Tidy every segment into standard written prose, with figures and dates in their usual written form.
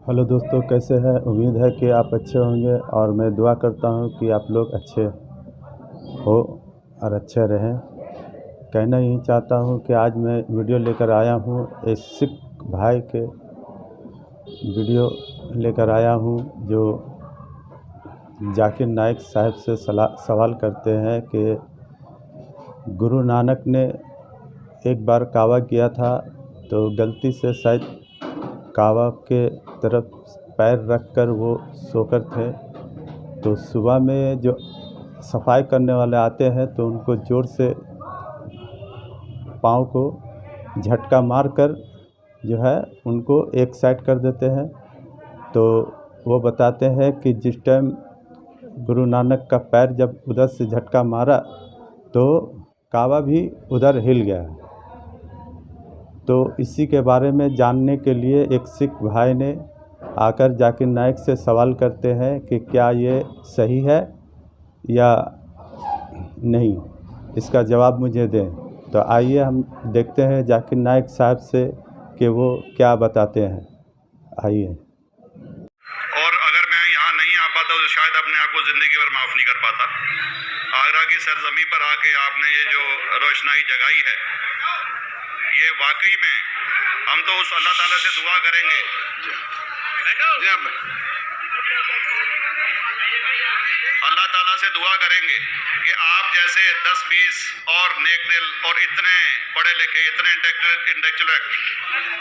Hello दोस्तों, कैसे हैं? उम्मीद है कि आप अच्छे होंगे और मैं दुआ करता हूं कि आप लोग अच्छे हो और अच्छे रहें। कहना यही चाहता हूं कि आज मैं वीडियो लेकर आया हूं, एक सिख भाई के वीडियो लेकर आया हूं जो जाकिर नाइक साहब से सवाल करते हैं कि गुरु नानक ने एक बार कावा किया था, तो गलती से शायद कावा के तरफ पैर रखकर वो सोकर थे। तो सुबह में जो सफाई करने वाले आते हैं तो उनको ज़ोर से पाँव को झटका मारकर जो है उनको एक साइड कर देते हैं। तो वो बताते हैं कि जिस टाइम गुरु नानक का पैर जब उधर से झटका मारा तो कावा भी उधर हिल गया। तो इसी के बारे में जानने के लिए एक सिख भाई ने आकर जाकिर नाइक से सवाल करते हैं कि क्या ये सही है या नहीं, इसका जवाब मुझे दें। तो आइए हम देखते हैं जाकिर नाइक साहब से कि वो क्या बताते हैं। आइए। और अगर मैं यहाँ नहीं आ पाता तो शायद अपने आप को ज़िंदगी भर माफ़ नहीं कर पाता। आगरा की सरजमी पर आके आपने ये जो रोशनाई जगाई है, ये वाकई में हम तो उस अल्लाह ताला से दुआ करेंगे, अल्लाह ताला से दुआ करेंगे कि आप जैसे 10-20 और नेक दिल और इतने पढ़े लिखे, इतने इंटेलेक्चुअल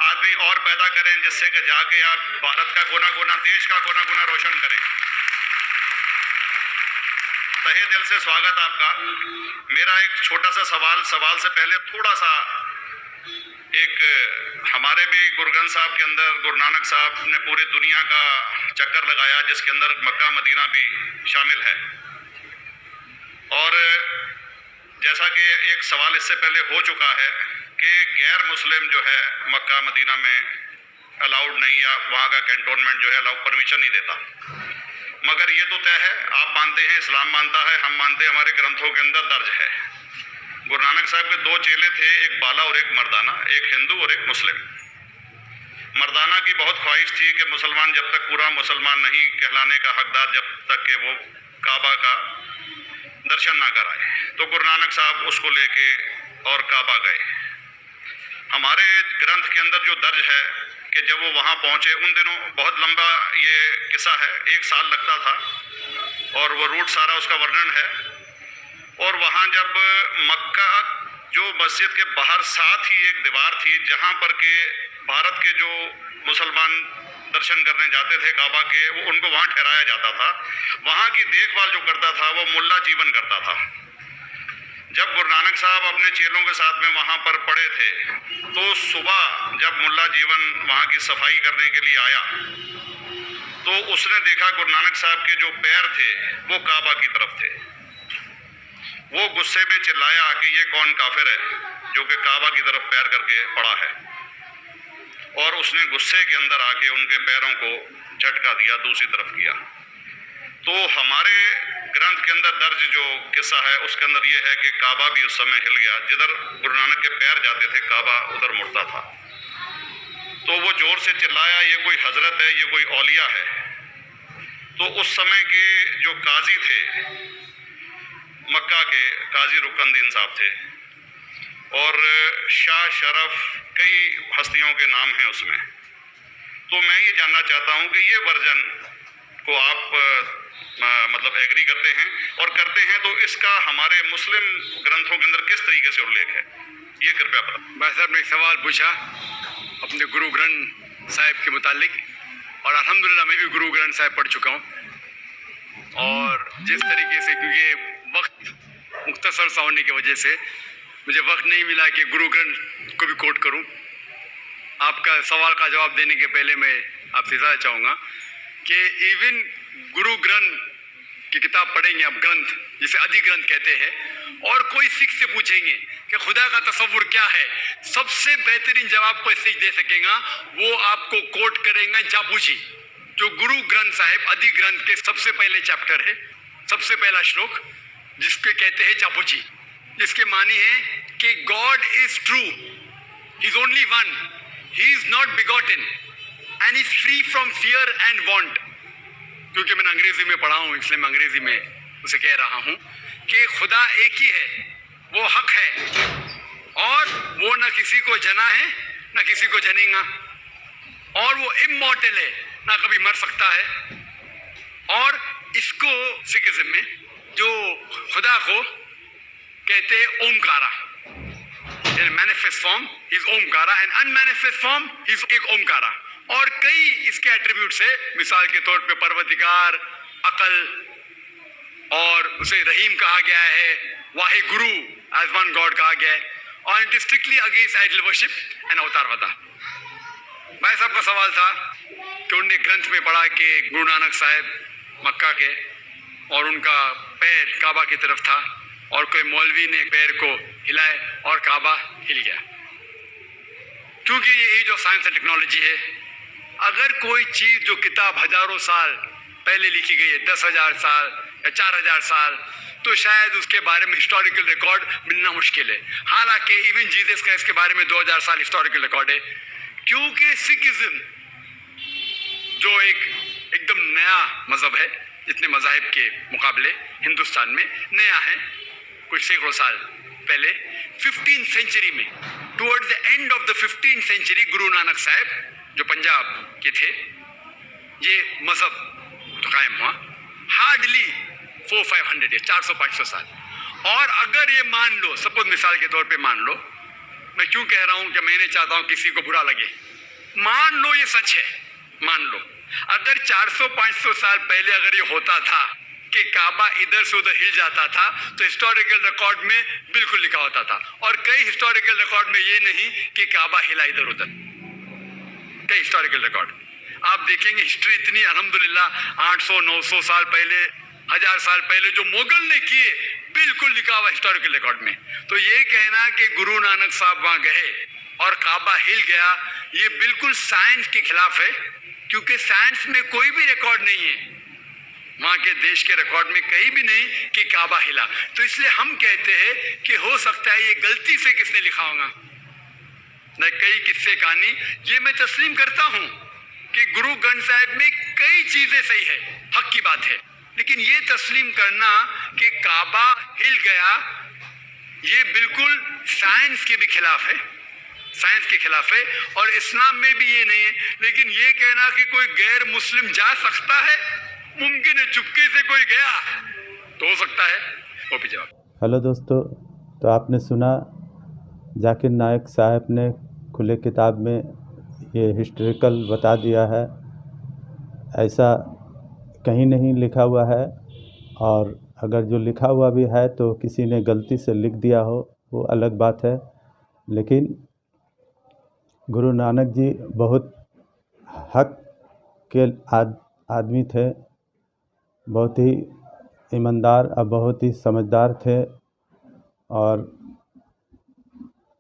आदमी और पैदा करें, जिससे कि जाके आप भारत का कोना कोना, देश का कोना कोना रोशन करें। तहे दिल से स्वागत आपका। मेरा एक छोटा सा सवाल से पहले थोड़ा सा एक, हमारे भी गुरु ग्रंथ साहब के अंदर गुरु नानक साहब ने पूरी दुनिया का चक्कर लगाया, जिसके अंदर मक्का मदीना भी शामिल है। और जैसा कि एक सवाल इससे पहले हो चुका है कि गैर मुस्लिम जो है मक्का मदीना में अलाउड नहीं, या वहाँ का कैंटोनमेंट जो है अलाउ परमिशन नहीं देता। मगर ये तो तय है, आप मानते हैं, इस्लाम मानता है, हम मानते हैं, हमारे ग्रंथों के अंदर दर्ज है। गुरु नानक साहब के 2 चेले थे, एक बाला और एक मर्दाना, एक हिंदू और एक मुस्लिम। मर्दाना की बहुत ख्वाहिश थी कि मुसलमान जब तक पूरा मुसलमान नहीं कहलाने का हकदार, जब तक कि वो काबा का दर्शन ना कराए, तो गुरु नानक साहब उसको लेके और काबा गए। हमारे ग्रंथ के अंदर जो दर्ज है कि जब वो वहाँ पहुँचे, उन दिनों बहुत लंबा ये किस्सा है, 1 साल लगता था, और वो रूट सारा उसका वर्णन है। और वहाँ जब मक्का, जो मस्जिद के बाहर साथ ही एक दीवार थी जहाँ पर के भारत के जो मुसलमान दर्शन करने जाते थे काबा के, वो उनको वहाँ ठहराया जाता था। वहाँ की देखभाल जो करता था वो मुल्ला जीवन करता था। जब गुरु नानक साहब अपने चेलों के साथ में वहाँ पर पड़े थे, तो सुबह जब मुल्ला जीवन वहाँ की सफाई करने के लिए आया, तो उसने देखा गुरु नानक साहब के जो पैर थे वो काबा की तरफ थे। वो गुस्से में चिल्लाया कि ये कौन काफिर है जो कि काबा की तरफ पैर करके पड़ा है, और उसने गुस्से के अंदर आके उनके पैरों को झटका दिया, दूसरी तरफ किया। तो हमारे ग्रंथ के अंदर दर्ज जो किस्सा है उसके अंदर ये है कि काबा भी उस समय हिल गया, जिधर गुरु नानक के पैर जाते थे काबा उधर मुड़ता था। तो वो जोर से चिल्लाया, ये कोई हजरत है, ये कोई औलिया है। तो उस समय के जो काजी थे मक्का के, काजी रुकनदीन साहब थे, और शाह शरफ, कई हस्तियों के नाम हैं उसमें। तो मैं ये जानना चाहता हूँ कि ये वर्जन को आप मतलब एग्री करते हैं, और करते हैं तो इसका हमारे मुस्लिम ग्रंथों के अंदर किस तरीके से उल्लेख है, ये कृपया बताएं। भाई साहब ने एक सवाल पूछा अपने गुरु ग्रंथ साहिब के मुतालिक, और अल्हम्दुलिल्लाह मैं भी गुरु ग्रंथ साहिब पढ़ चुका हूँ। और जिस तरीके से, क्योंकि वक्त मुख्तसर सा होने की वजह से मुझे वक्त नहीं मिला कि गुरु ग्रंथ को भी कोट करूँ। आपका सवाल का जवाब देने के पहले मैं आपसे ज़्यादा चाहूँगा कि इवन गुरु ग्रंथ की किताब पढ़ेंगे आप, ग्रंथ जिसे अधिग्रंथ कहते हैं, और कोई सिख से पूछेंगे कि खुदा का तस्वुर क्या है, सबसे बेहतरीन जवाब कोई सिख दे सकेगा, वो आपको कोट करेंगे जापूजी, जो गुरु ग्रंथ साहिब अधिग्रंथ के सबसे पहले चैप्टर है, सबसे पहला श्लोक, जिसके कहते हैं जापूजी, जिसके मानी है कि God is true, he is only one, he is not begotten, and is free from fear and want. क्योंकि मैंने अंग्रेजी में पढ़ा हूँ इसलिए मैं अंग्रेजी में उसे कह रहा हूँ कि खुदा एक ही है, वो हक है और वो न किसी को जना है न किसी को जनेगा, और वो इमॉर्टल है, ना कभी मर सकता है। और इसको सिखिज्म में जो खुदा को कहते हैं Omkara, manifest form is Omkara and unmanifest form is एक ओमकारा। और कई इसके एट्रीब्यूट्स है, मिसाल के तौर पे परवरदिगार, अकल, और उसे रहीम कहा गया है, Wahe Guru as one God कहा गया है, और it is strictly against idol worship and अवतारवादा। भाई साहब का सवाल था कि उनने ग्रंथ में पढ़ा कि गुरु नानक साहब मक्का के और उनका पैर काबा की तरफ था और कोई मौलवी ने पैर को हिलाए और काबा हिल गया। क्योंकि ये age of science and technology है, अगर कोई चीज़ जो किताब हजारों साल पहले लिखी गई है, 10,000 साल या 4,000 साल, तो शायद उसके बारे में हिस्टोरिकल रिकॉर्ड मिलना मुश्किल है। हालांकि इवन जीसस का इसके बारे में 2000 साल हिस्टोरिकल रिकॉर्ड है, क्योंकि सिखिज्म जो एकदम नया मज़हब है, जितने मज़ाहिब के मुकाबले हिंदुस्तान में नया है, कुछ सैकड़ों साल पहले 15th सेंचुरी में, towards the end of the 15th century, Guru Nanak साहब जो पंजाब के थे, ये मज़हब तो कायम हुआ। हार्डली 400-500 या 400-500 साल। और अगर ये मान लो, सपोज मिसाल के तौर पे मान लो, मैं क्यों कह रहा हूँ कि मैं नहीं चाहता हूँ किसी को बुरा लगे, मान लो ये सच है, मान लो अगर 400-500 साल पहले अगर ये होता था कि काबा इधर से उधर हिल जाता था, तो हिस्टोरिकल रिकॉर्ड में बिल्कुल लिखा होता था। और कई हिस्टोरिकल रिकॉर्ड में ये नहीं कि काबा हिला इधर उधर, कई हिस्टोरिकल रिकॉर्ड आप देखेंगे। हिस्ट्री इतनी अल्हम्दुलिल्लाह 800-900 साल पहले, 1000 साल पहले जो मुगल ने किए, बिल्कुल लिखा हुआ हिस्टोरिकल रिकॉर्ड में। तो ये कहना कि गुरु नानक साहब वहां गए और काबा हिल गया, ये बिल्कुल साइंस के खिलाफ है, क्योंकि साइंस में कोई भी रिकॉर्ड नहीं है, वहां के देश के रिकॉर्ड में कहीं भी नहीं कि काबा हिला। तो इसलिए हम कहते हैं कि हो सकता है ये गलती से किसने लिखा होगा, न कई किस्से कहानी। ये मैं तस्लीम करता हूं कि गुरु ग्रंथ साहिब में कई चीजें सही है, हक की बात है, लेकिन ये तस्लीम करना कि काबा हिल गया, ये बिल्कुल साइंस के भी खिलाफ है, साइंस के खिलाफ है, और इस्लाम में भी ये नहीं है। लेकिन ये कहना कि कोई गैर मुस्लिम जा सकता है, मुमकिन है, चुपके से कोई गया तो हो सकता है, वो भी जवाब। हेलो दोस्तों, तो आपने सुना जाकिर नायक साहब ने खुले किताब में ये हिस्टोरिकल बता दिया है, ऐसा कहीं नहीं लिखा हुआ है, और अगर जो लिखा हुआ भी है तो किसी ने गलती से लिख दिया हो, वो अलग बात है। लेकिन गुरु नानक जी बहुत हक के आदमी थे, बहुत ही ईमानदार और बहुत ही समझदार थे। और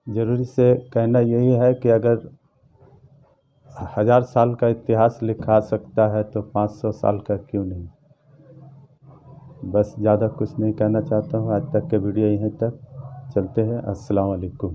ज़रूरी से कहना यही है कि अगर 1000 साल का इतिहास लिखा सकता है तो 500 साल का क्यों नहीं। बस ज़्यादा कुछ नहीं कहना चाहता हूँ। आज तक के वीडियो यहीं तक, चलते हैं। अस्सलाम वालेकुम।